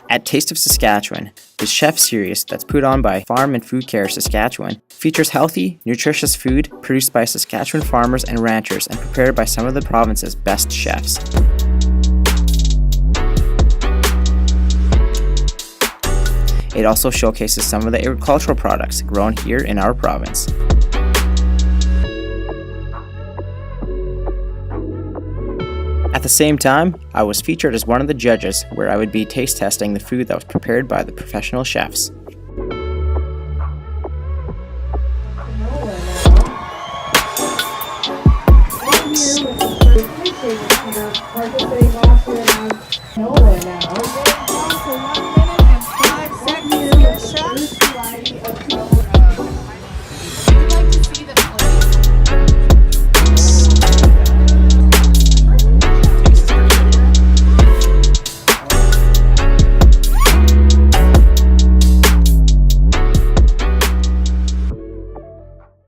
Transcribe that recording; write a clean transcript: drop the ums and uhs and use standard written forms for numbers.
At Taste of Saskatchewan, the chef series that's put on by Farm Food Care Saskatchewan features healthy, nutritious food produced by Saskatchewan farmers and ranchers and prepared by some of the province's best chefs. It also showcases some of the agricultural products grown here in our province. At the same time, I was featured as one of the judges where I would be taste testing the food that was prepared by the professional chefs. For 1 minute and 5 seconds, chef.